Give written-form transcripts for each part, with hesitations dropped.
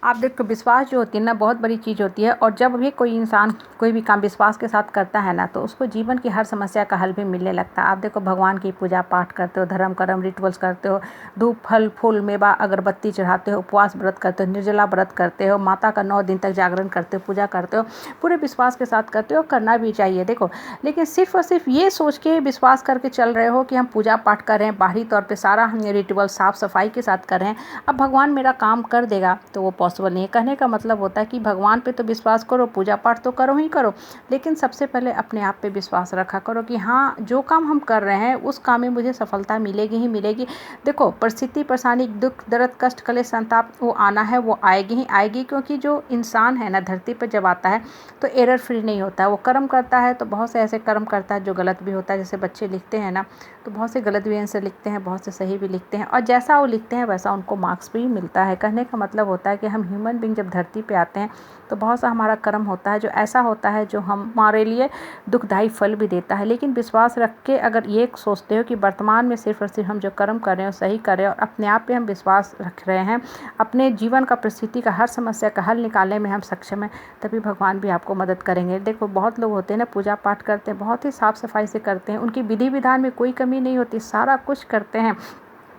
आप देखो विश्वास जो होती है ना बहुत बड़ी चीज़ होती है, और जब भी कोई इंसान कोई भी काम विश्वास के साथ करता है ना तो उसको जीवन की हर समस्या का हल भी मिलने लगता है। आप देखो भगवान की पूजा पाठ करते हो, धर्म कर्म रिचुअल्स करते हो, धूप फल फूल मेवा अगरबत्ती चढ़ाते हो, उपवास व्रत करते हो, निर्जला व्रत करते हो, माता का 9 दिन तक जागरण करते हो, पूजा करते हो, पूरे विश्वास के साथ करते हो, करना भी चाहिए देखो। लेकिन सिर्फ और सिर्फ ये सोच के विश्वास करके चल रहे हो कि हम पूजा पाठ कर रहे हैं, बाहरी तौर पे सारा हम रिचुअल साफ सफाई के साथ कर रहे हैं, अब भगवान मेरा काम कर देगा, तो वो पॉसिबल नहीं है। कहने का मतलब होता है कि भगवान पे तो विश्वास करो, पूजा पाठ तो करो ही करो, लेकिन सबसे पहले अपने आप पे विश्वास रखा करो कि हाँ जो काम हम कर रहे हैं उस काम में मुझे सफलता मिलेगी ही मिलेगी। देखो परिस्थिति परेशानी दुख दर्द कष्ट कलेश संताप वो आना है, वो आएगी ही आएगी, क्योंकि जो इंसान है ना धरती पर जब आता है तो एरर फ्री नहीं होता है। वो कर्म करता है तो बहुत से ऐसे कर्म करता है जो गलत भी होता है। जैसे बच्चे लिखते हैं ना तो बहुत से गलत भी आंसर लिखते हैं, बहुत से सही भी लिखते हैं, और जैसा वो लिखते हैं वैसा उनको मार्क्स भी मिलता है। कहने का मतलब होता है कि हम ह्यूमन बीइंग जब धरती पे आते हैं तो बहुत सा हमारा कर्म होता है जो ऐसा होता है जो हमारे लिए दुखदायी फल भी देता है। लेकिन विश्वास रख के अगर ये सोचते हो कि वर्तमान में सिर्फ और सिर्फ हम जो कर्म कर रहे हैं सही कर रहे हैं और अपने आप पे हम विश्वास रख रहे हैं, अपने जीवन का परिस्थिति का हर समस्या का हल निकालने में हम सक्षम हैं, तभी भगवान भी आपको मदद करेंगे। देखो बहुत लोग होते हैं ना पूजा पाठ करते हैं, बहुत ही साफ सफाई से करते हैं, उनकी विधि विधान में कोई कमी नहीं होती, सारा कुछ करते हैं,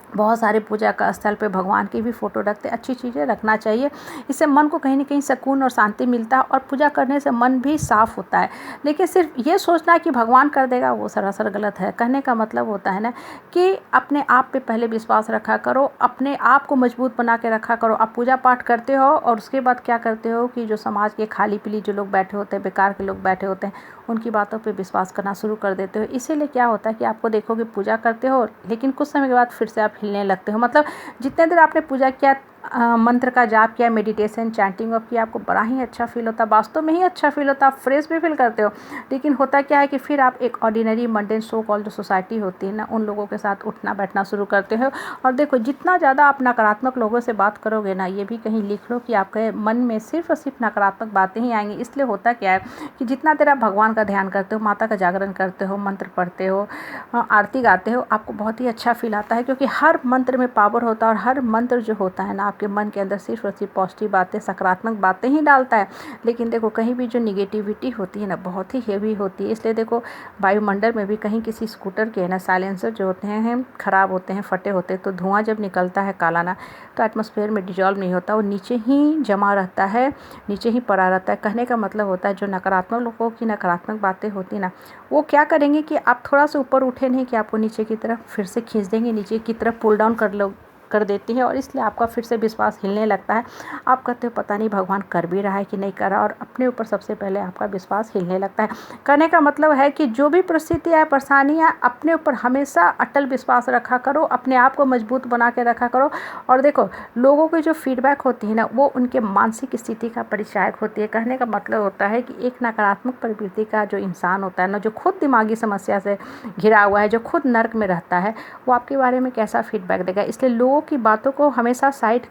बहुत सारे पूजा का स्थल पे भगवान की भी फ़ोटो रखते हैं। अच्छी चीज़ें रखना चाहिए, इससे मन को कहीं ना कहीं सुकून और शांति मिलता है, और पूजा करने से मन भी साफ़ होता है। लेकिन सिर्फ ये सोचना कि भगवान कर देगा वो सरासर गलत है। कहने का मतलब होता है ना कि अपने आप पे पहले विश्वास रखा करो, अपने आप को मजबूत बना के रखा करो। आप पूजा पाठ करते हो और उसके बाद क्या करते हो कि जो समाज के खाली पीली जो लोग बैठे होते हैं, बेकार के लोग बैठे होते हैं, उनकी बातों पे विश्वास करना शुरू कर देते हो। इसीलिए क्या होता है कि आपको देखोगे पूजा करते हो लेकिन कुछ समय के बाद फिर से आप हिलने लगते हो। मतलब जितने देर आपने पूजा किया, मंत्र का जाप किया, मेडिटेशन चैंटिंग अप किया, आपको बड़ा ही अच्छा फील होता है, वास्तव में ही अच्छा फील होता है, आप फ्रेश भी फील करते हो। लेकिन होता क्या है कि फिर आप एक ऑर्डिनरी मंडेन सो कॉल्ड जो सोसाइटी होती है ना उन लोगों के साथ उठना बैठना शुरू करते हो। और देखो जितना ज़्यादा आप नकारात्मक लोगों से बात करोगे ना, ये भी कहीं लिख लो कि आपके मन में सिर्फ और सिर्फ नकारात्मक बातें ही आएंगी। इसलिए होता क्या है कि जितना देर आप भगवान का ध्यान करते हो, माता का जागरण करते हो, मंत्र पढ़ते हो, आरती गाते हो, आपको बहुत ही अच्छा फील आता है, क्योंकि हर मंत्र में पावर होता है, और हर मंत्र जो होता है ना आपके मन के अंदर सिर्फ और सिर्फ पॉजिटिव बातें सकारात्मक बातें ही डालता है। लेकिन देखो कहीं भी जो निगेटिविटी होती है ना बहुत ही हेवी होती है। इसलिए देखो वायुमंडल में भी कहीं किसी स्कूटर के ना साइलेंसर जो होते हैं ख़राब होते हैं, फटे होते हैं, तो धुआं जब निकलता है काला ना तो एटमॉस्फेयर में डिजॉल्व नहीं होता, वो नीचे ही जमा रहता है, नीचे ही पड़ा रहता है। कहने का मतलब होता है जो नकारात्मक लोगों की नकारात्मक बातें होती ना वो क्या करेंगे कि आप थोड़ा सा ऊपर उठे नहीं कि आपको नीचे की तरफ फिर से खींच देंगे, नीचे की तरफ पुल डाउन कर देती है, और इसलिए आपका फिर से विश्वास हिलने लगता है। आप कहते हो पता नहीं भगवान कर भी रहा है कि नहीं कर रहा, और अपने ऊपर सबसे पहले आपका विश्वास हिलने लगता है। कहने का मतलब है कि जो भी परिस्थिति है परेशानियाँ, अपने ऊपर हमेशा अटल विश्वास रखा करो, अपने आप को मजबूत बना के रखा करो। और देखो लोगों की जो फीडबैक होती है ना वो उनके मानसिक स्थिति का परिचायक होती है। कहने का मतलब होता है कि एक नकारात्मक प्रवृत्ति का जो इंसान होता है ना, जो खुद दिमागी समस्या से घिरा हुआ है, जो खुद नर्क में रहता है, वो आपके बारे में कैसा फीडबैक देगा। इसलिए लोगों की बातों को हमेशा साइड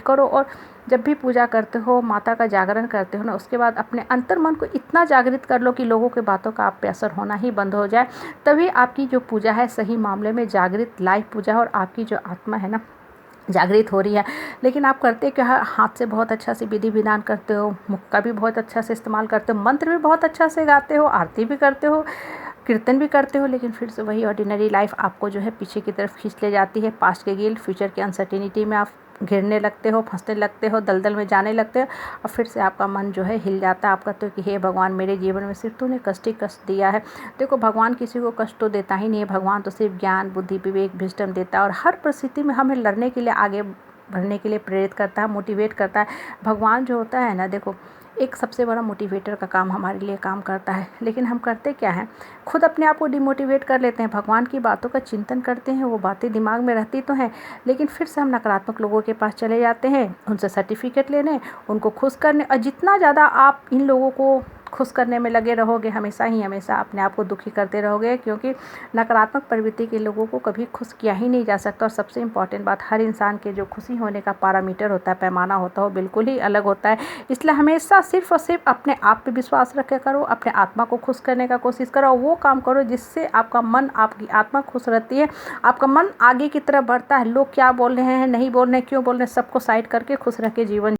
करो, और जब भी पूजा करते हो, माता का जागरण करते हो ना, उसके बाद अपने अंतर मन को इतना जागृत कर लो कि लोगों की बातों का आप पे असर होना ही बंद हो जाए। तभी आपकी जो पूजा है सही मामले में जागृत लाइव पूजा है, और आपकी जो आत्मा है ना जागृत हो रही है। लेकिन आप करते क्या है, हाथ से बहुत अच्छा से विधि विधान करते हो, मुख का भी बहुत अच्छा से इस्तेमाल करते हो, मंत्र भी बहुत अच्छा से गाते हो, आरती भी करते हो, कीर्तन भी करते हो, लेकिन फिर से वही ऑर्डिनरी लाइफ आपको जो है पीछे की तरफ खींच ले जाती है। पास्ट के गिल्ट, फ्यूचर के अनसर्टिनिटी में आप घिरने लगते हो, फंसने लगते हो, दलदल में जाने लगते हो, और फिर से आपका मन जो है हिल जाता है। आप कहते हो कि हे भगवान मेरे जीवन में सिर्फ तूने कष्ट ही कष्ट दिया है। देखो भगवान किसी को कष्ट तो देता ही नहीं है, भगवान तो सिर्फ ज्ञान बुद्धि विवेक विजडम देता है, और हर परिस्थिति में हमें लड़ने के लिए आगे बढ़ने के लिए प्रेरित करता है, मोटिवेट करता है। भगवान जो होता है ना देखो एक सबसे बड़ा मोटिवेटर का काम हमारे लिए काम करता है। लेकिन हम करते क्या हैं, खुद अपने आप को डिमोटिवेट कर लेते हैं। भगवान की बातों का चिंतन करते हैं, वो बातें दिमाग में रहती तो हैं, लेकिन फिर से हम नकारात्मक लोगों के पास चले जाते हैं, उनसे सर्टिफिकेट लेने, उनको खुश करने। और जितना ज़्यादा आप इन लोगों को खुश करने में लगे रहोगे, हमेशा ही हमेशा अपने आप को दुखी करते रहोगे, क्योंकि नकारात्मक प्रवृत्ति के लोगों को कभी खुश किया ही नहीं जा सकता। और सबसे इम्पॉर्टेंट बात, हर इंसान के जो खुशी होने का पैरामीटर होता है, पैमाना होता है, वो बिल्कुल ही अलग होता है। इसलिए हमेशा सिर्फ और सिर्फ अपने आप पे विश्वास रखे करो, अपने आत्मा को खुश करने का कोशिश करो, वो काम करो जिससे आपका मन, आपकी आत्मा खुश रहती है, आपका मन आगे की तरफ बढ़ता है। लोग क्या बोल रहे हैं, नहीं बोल रहे हैं, क्यों बोल रहे हैं, सबको साइड करके खुश रह के जीवन